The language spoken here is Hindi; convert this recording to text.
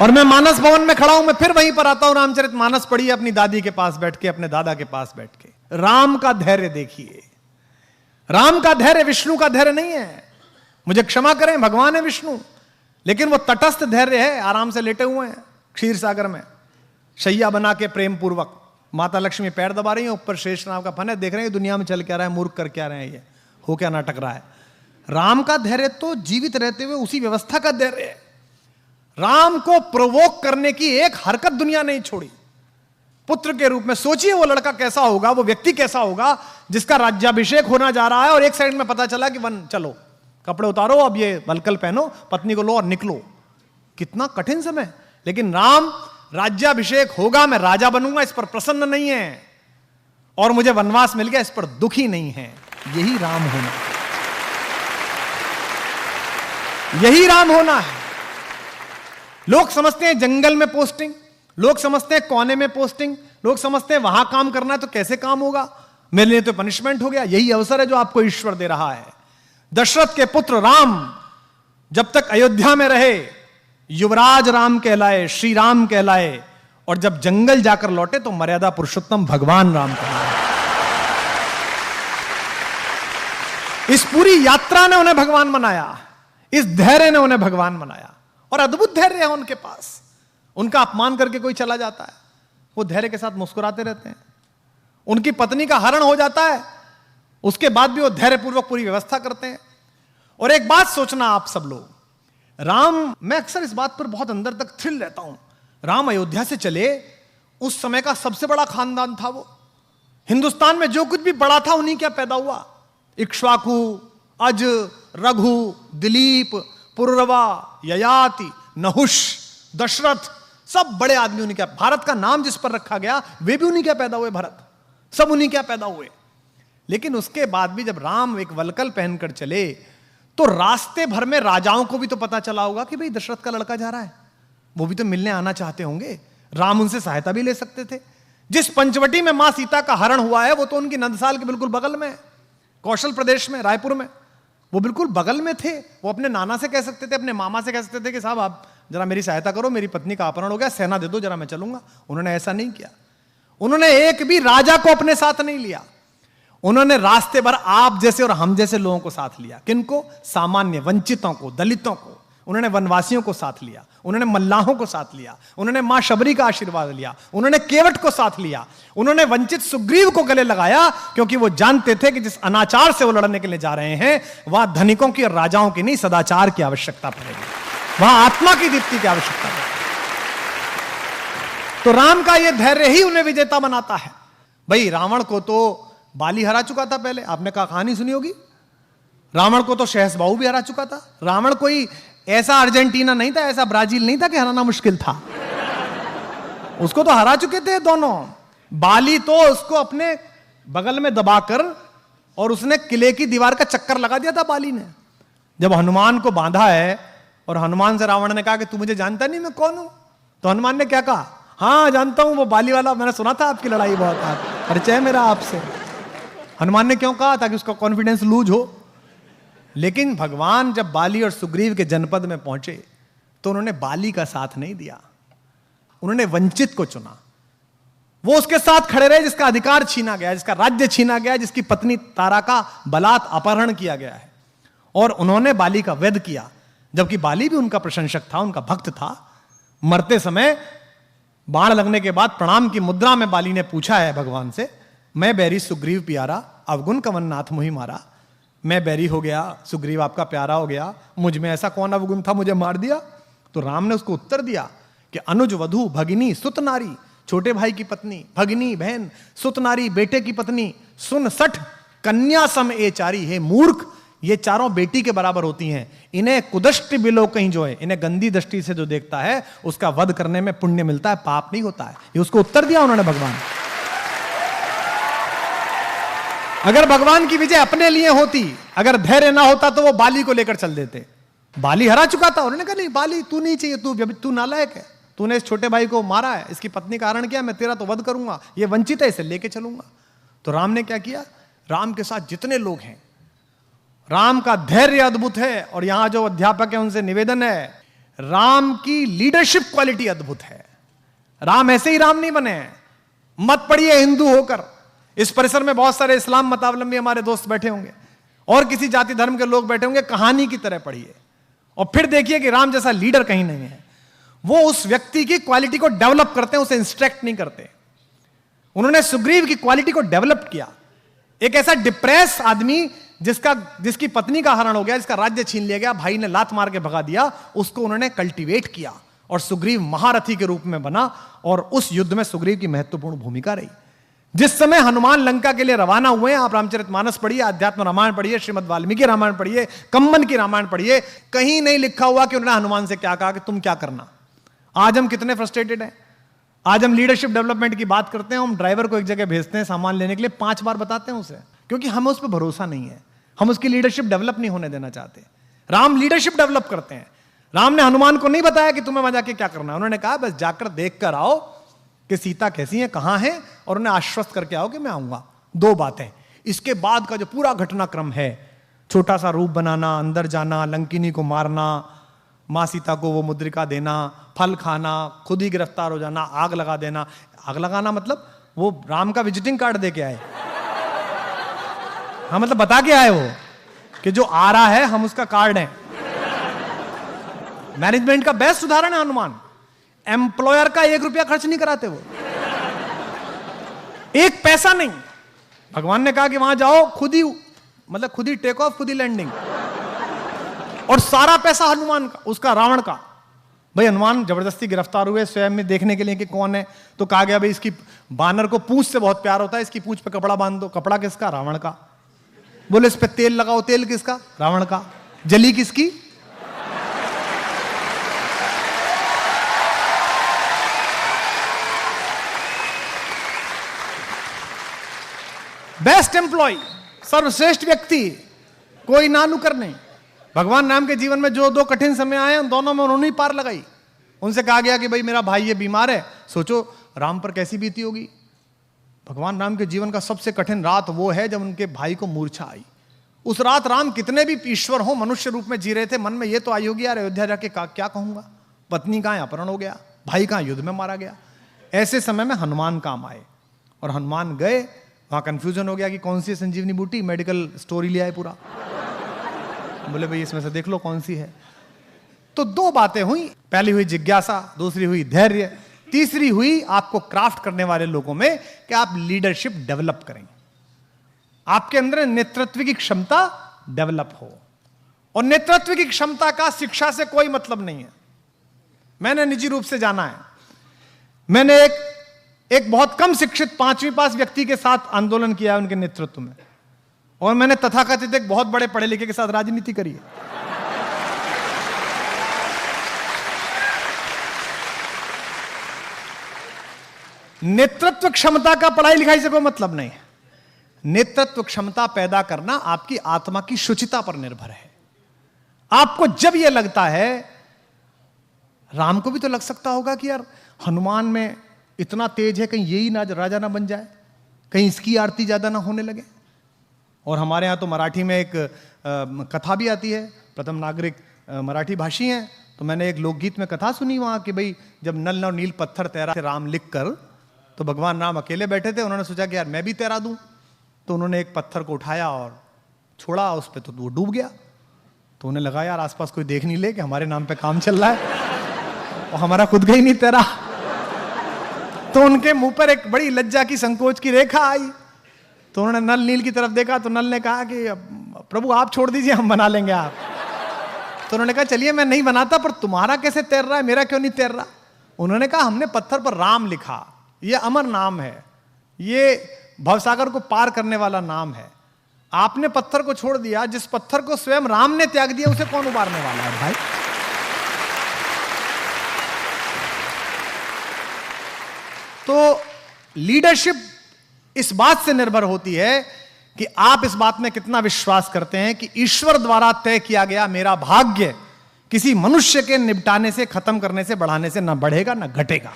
और मैं मानस भवन में खड़ा हूं, मैं फिर वहीं पर आता हूं, रामचरितमानस पढ़िए अपनी दादी के पास बैठ के, अपने दादा के पास बैठ के। राम का धैर्य देखिए, राम का धैर्य विष्णु का धैर्य नहीं है। मुझे क्षमा करें, भगवान है विष्णु, लेकिन वो तटस्थ धैर्य है, आराम से लेटे हुए हैं क्षीर सागर में, शैया बना के प्रेम पूर्वक। माता लक्ष्मी पैर दबा रही है, ऊपर शेष नाग का फन है, देख रहे हैं दुनिया में चल क्या रहा है, मूर्ख कर क्या रहे हैं, ये हो क्या नाटक रहा है। राम का धैर्य तो जीवित रहते हुए उसी व्यवस्था का धैर्य है। राम को प्रोवोक करने की एक हरकत दुनिया नहीं छोड़ी। पुत्र के रूप में सोचिए वो लड़का कैसा होगा, वो व्यक्ति कैसा होगा जिसका राज्याभिषेक होना जा रहा है और एक साइड में पता चला कि वन चलो कपड़े उतारो, अब ये वलकल पहनो, पत्नी को लो और निकलो। कितना कठिन समय। लेकिन राम राज्याभिषेक होगा, मैं राजा बनूंगा, इस पर प्रसन्न नहीं है, और मुझे वनवास मिल गया, इस पर दुखी नहीं है। यही राम होना, यही राम होना है। लोग समझते हैं जंगल में पोस्टिंग, लोग समझते हैं कोने में पोस्टिंग, लोग समझते हैं वहां काम करना है तो कैसे काम होगा, मेरे लिए तो पनिशमेंट हो गया। यही अवसर है जो आपको ईश्वर दे रहा है। दशरथ के पुत्र राम जब तक अयोध्या में रहे, युवराज राम कहलाए, श्री राम कहलाए, और जब जंगल जाकर लौटे तो मर्यादा पुरुषोत्तम भगवान राम कहलाए। इस पूरी यात्रा ने उन्हें भगवान बनाया, इस धैर्य ने उन्हें भगवान बनाया, और अद्भुत धैर्य है उनके पास। उनका अपमान करके कोई चला जाता है, वो धैर्य के साथ मुस्कुराते रहते हैं। उनकी पत्नी का हरण हो जाता है, उसके बाद भी वो धैर्यपूर्वक पूरी व्यवस्था करते हैं। और एक बात सोचना आप सब लोग, राम, मैं अक्सर इस बात पर बहुत अंदर तक थ्रिल रहता हूं। राम अयोध्या से चले, उस समय का सबसे बड़ा खानदान था वो। हिंदुस्तान में जो कुछ भी बड़ा था उन्हीं क्या पैदा हुआ। इक्ष्वाकु, अज, रघु, दिलीप, पुररवा, ययाति, नहुष, दशरथ, सब बड़े आदमी उन्हीं क्या। भारत का नाम जिस पर रखा गया वे भी उन्हीं क्या पैदा हुए, भरत, सब उन्हीं क्या पैदा हुए। लेकिन उसके बाद भी जब राम एक वलकल पहनकर चले तो रास्ते भर में राजाओं को भी तो पता चला होगा कि भाई दशरथ का लड़का जा रहा है, वो भी तो मिलने आना चाहते होंगे। राम उनसे सहायता भी ले सकते थे। जिस पंचवटी में मां सीता का हरण हुआ है वो तो उनकी नंदसाल के बिल्कुल बगल में है, कौशल प्रदेश में, रायपुर में, वो बिल्कुल बगल में थे। वो अपने नाना से कह सकते थे, अपने मामा से कह सकते थे कि साहब आप जरा मेरी सहायता करो, मेरी पत्नी का अपहरण हो गया, सेना दे दो जरा, मैं चलूंगा। उन्होंने ऐसा नहीं किया। उन्होंने एक भी राजा को अपने साथ नहीं लिया। उन्होंने रास्ते भर आप जैसे और हम जैसे लोगों को साथ लिया। किनको? सामान्य, वंचितों को, दलितों को। उन्होंने वनवासियों को साथ लिया, उन्होंने मल्लाहों को साथ लिया, उन्होंने मां शबरी का आशीर्वाद लिया, उन्होंने केवट को साथ लिया, उन्होंने वंचित सुग्रीव को गले लगाया, क्योंकि वो जानते थे कि जिस अनाचार से वो लड़ने के लिए जा रहे हैं वहां धनिकों की और राजाओं की नहीं, सदाचार की आवश्यकता पड़ेगी, वहां आत्मा की दीप्ति की आवश्यकता पड़ेगी। तो राम का यह धैर्य ही उन्हें विजेता बनाता है। भाई रावण को तो बाली हरा चुका था पहले, आपने कहानी सुनी होगी। रावण को तो शहसबाहु भी हरा चुका था। रावण कोई ऐसा अर्जेंटीना नहीं था, ऐसा ब्राजील नहीं था कि हराना मुश्किल था। उसको तो हरा चुके थे दोनों। बाली तो उसको अपने बगल में दबाकर और उसने किले की दीवार का चक्कर लगा दिया था बाली ने। जब हनुमान को बांधा है और हनुमान से रावण ने कहा कि तू मुझे जानता नहीं मैं कौन हूं, तो हनुमान ने क्या कहा? हाँ जानता हूं, वो बाली वाला, मैंने सुना था आपकी लड़ाई बहुत, परिचय मेरा आपसे। हनुमान ने क्यों कहा? ताकि उसका कॉन्फिडेंस लूज हो। लेकिन भगवान जब बाली और सुग्रीव के जनपद में पहुंचे तो उन्होंने बाली का साथ नहीं दिया, उन्होंने वंचित को चुना। वो उसके साथ खड़े रहे जिसका अधिकार छीना गया, जिसका राज्य छीना गया, जिसकी पत्नी तारा का बलात् अपहरण किया गया है, और उन्होंने बाली का वध किया। जबकि बाली भी उनका प्रशंसक था, उनका भक्त था। मरते समय बाण लगने के बाद प्रणाम की मुद्रा में बाली ने पूछा है भगवान से, मैं बैरी सुग्रीव प्यारा, अवगुण कवन नाथ मुहि मारा। मैं बैरी हो गया, सुग्रीव आपका प्यारा हो गया, मुझ में ऐसा कौन अवगुण था मुझे मार दिया? तो राम ने उसको उत्तर दिया कि अनुज वधु भगिनी सुत नारी, छोटे भाई की पत्नी, भगिनी बहन, सुत नारी बेटे की पत्नी, सुन सठ कन्या सम ए चारी। हे मूर्ख, ये चारों बेटी के बराबर होती हैं। इन्हें कुदष्टि बिलो कहीं जो है, इन्हें गंदी दृष्टि से जो देखता है उसका वध करने में पुण्य मिलता है, पाप नहीं होता है। ये उसको उत्तर दिया उन्होंने भगवान। अगर भगवान की विजय अपने लिए होती, अगर धैर्य ना होता तो वो बाली को लेकर चल देते। बाली हरा चुका था, उन्होंने कहा नहीं बाली तू नहीं चाहिए, तू नालायक है, तूने इस छोटे भाई को मारा है, इसकी पत्नी का हरण किया, मैं तेरा तो वध करूंगा, ये वंचित है, इसे लेके चलूंगा। तो राम ने क्या किया? राम के साथ जितने लोग हैं, राम का धैर्य अद्भुत है। और यहां जो अध्यापक है उनसे निवेदन है, राम की लीडरशिप क्वालिटी अद्भुत है। राम ऐसे ही राम नहीं बने हैं। मत पढ़िए हिंदू होकर, इस परिसर में बहुत सारे इस्लाम मतावलंबी हमारे दोस्त बैठे होंगे और किसी जाति धर्म के लोग बैठे होंगे, कहानी की तरह पढ़िए और फिर देखिए कि राम जैसा लीडर कहीं नहीं है। वो उस व्यक्ति की क्वालिटी को डेवलप करते हैं, उसे इंस्ट्रक्ट नहीं करते। उन्होंने सुग्रीव की क्वालिटी को डेवलप किया। एक ऐसा डिप्रेस आदमी जिसकी पत्नी का हरण हो गया, जिसका राज्य छीन लिया गया, भाई ने लात मार के भगा दिया, उसको उन्होंने कल्टीवेट किया और सुग्रीव महारथी के रूप में बना और उस युद्ध में सुग्रीव की महत्वपूर्ण भूमिका रही। जिस समय हनुमान लंका के लिए रवाना हुए हैं, आप रामचरितमानस पढ़िए, अध्यात्म रामायण पढ़िए, श्रीमद् वाल्मीकि रामायण पढ़िए, कम्मन की रामायण पढ़िए, कहीं नहीं लिखा हुआ कि उन्होंने हनुमान से क्या कहा कि तुम क्या करना। आज हम कितने फ्रस्ट्रेटेड हैं। आज हम लीडरशिप डेवलपमेंट की बात करते हैं, हम ड्राइवर को एक जगह भेजते हैं सामान लेने के लिए, 5 बार बताते हैं उसे, क्योंकि हमें उस पर भरोसा नहीं है। हम उसकी लीडरशिप डेवलप नहीं होने देना चाहते। राम लीडरशिप डेवलप करते हैं। राम ने हनुमान को नहीं बताया कि तुम्हें वहां जाके क्या करना है, उन्होंने कहा बस जाकर देख कर आओ कि सीता कैसी है, कहां है, और उन्हें आश्वस्त करके आओ कि मैं आऊंगा। 2 बातें। इसके बाद का जो पूरा घटनाक्रम है, छोटा सा रूप बनाना, अंदर जाना, लंकिनी को मारना, मां सीता को वो मुद्रिका देना, फल खाना, खुद ही गिरफ्तार हो जाना, आग लगा देना। आग लगाना मतलब वो राम का विजिटिंग कार्ड दे के आए। हाँ, मतलब बता के आए वो कि जो आ रहा है हम उसका कार्ड है। मैनेजमेंट का बेस्ट उदाहरण है हनुमान। एम्प्लॉयर का 1 रुपया खर्च नहीं कराते वो, 1 पैसा नहीं। भगवान ने कहा कि वहां जाओ, खुद ही टेक ऑफ, खुद ही लैंडिंग, और सारा पैसा हनुमान का, उसका रावण का। भाई हनुमान जबरदस्ती गिरफ्तार हुए स्वयं में देखने के लिए कि कौन है, तो कहा गया भाई इसकी बानर को पूंछ से बहुत प्यार होता है, इसकी पूंछ पे कपड़ा बांध दो। कपड़ा किसका? रावण का। बोले इस पे तेल लगाओ, तेल किसका? रावण का। जली किसकी? बेस्ट एम्प्लॉय, सर्वश्रेष्ठ व्यक्ति, कोई ना नुकर नहीं। भगवान राम के जीवन में जो 2 कठिन समय आए, उन दोनों में उन्होंने ही पार लगाई। उनसे कहा गया कि भाई मेरा भाई ये बीमार है, सोचो राम पर कैसी बीती होगी। भगवान राम के जीवन का सबसे कठिन रात वो है जब उनके भाई को मूर्छा आई। उस रात राम कितने भी ईश्वर हो, मनुष्य रूप में जी रहे थे। मन में ये तो आई होगी यार अयोध्या जाके क्या कहूंगा, पत्नी कहां अपहरण हो गया, भाई कहां युद्ध में मारा गया। ऐसे समय में हनुमान काम आए और हनुमान गए, वहां कंफ्यूजन हो गया कि कौन सी संजीवनी बूटी, मेडिकल स्टोरी ले आए पूरा। बोले भाई इसमें से देख लो कौन सी है। तो 2 बातें हुई, पहली हुई जिज्ञासा, दूसरी हुई धैर्य, तीसरी हुई आपको क्राफ्ट करने वाले लोगों में कि आप लीडरशिप डेवलप करें, आपके अंदर नेतृत्व की क्षमता डेवलप हो। और नेतृत्व की क्षमता का शिक्षा से कोई मतलब नहीं है। मैंने निजी रूप से जाना है। मैंने एक बहुत कम शिक्षित 5वीं पास व्यक्ति के साथ आंदोलन किया है उनके नेतृत्व में, और मैंने तथाकथित एक बहुत बड़े पढ़े लिखे के साथ राजनीति करी है। नेतृत्व क्षमता का पढ़ाई लिखाई से कोई मतलब नहीं है। नेतृत्व क्षमता पैदा करना आपकी आत्मा की शुचिता पर निर्भर है। आपको जब यह लगता है, राम को भी तो लग सकता होगा कि यार हनुमान में इतना तेज है, कहीं यही ना राजा ना बन जाए, कहीं इसकी आरती ज्यादा ना होने लगे। और हमारे यहाँ तो मराठी में एक कथा भी आती है, प्रथम नागरिक मराठी भाषी हैं, तो मैंने एक लोकगीत में कथा सुनी वहाँ कि भाई जब नल और नील पत्थर तैरा थे राम लिख कर, तो भगवान राम अकेले बैठे थे, उन्होंने सोचा कि यार मैं भी तैरा दूं, तो उन्होंने एक पत्थर को उठाया और छोड़ा उस पर, तो वो डूब गया। तो उन्हें लगा यार आसपास कोई देख नहीं ले कि हमारे नाम पे काम चल रहा है और हमारा खुद का ही नहीं तैरा। तो उनके मुंह पर एक बड़ी लज्जा की संकोच की रेखा आई। तो उन्होंने नल नील की तरफ देखा, तो नल ने कहा कि प्रभु आप छोड़ दीजिए, हम बना लेंगे आप। तो उन्होंने कहा चलिए मैं नहीं बनाता, पर तुम्हारा कैसे तैर रहा है, मेरा क्यों नहीं तैर रहा। उन्होंने कहा हमने पत्थर पर राम लिखा, यह अमर नाम है, ये भवसागर को पार करने वाला नाम है। आपने पत्थर को छोड़ दिया, जिस पत्थर को स्वयं राम ने त्याग दिया उसे कौन उबारने वाला है भाई। तो लीडरशिप इस बात से निर्भर होती है कि आप इस बात में कितना विश्वास करते हैं कि ईश्वर द्वारा तय किया गया मेरा भाग्य किसी मनुष्य के निपटाने से, खत्म करने से, बढ़ाने से ना बढ़ेगा ना घटेगा।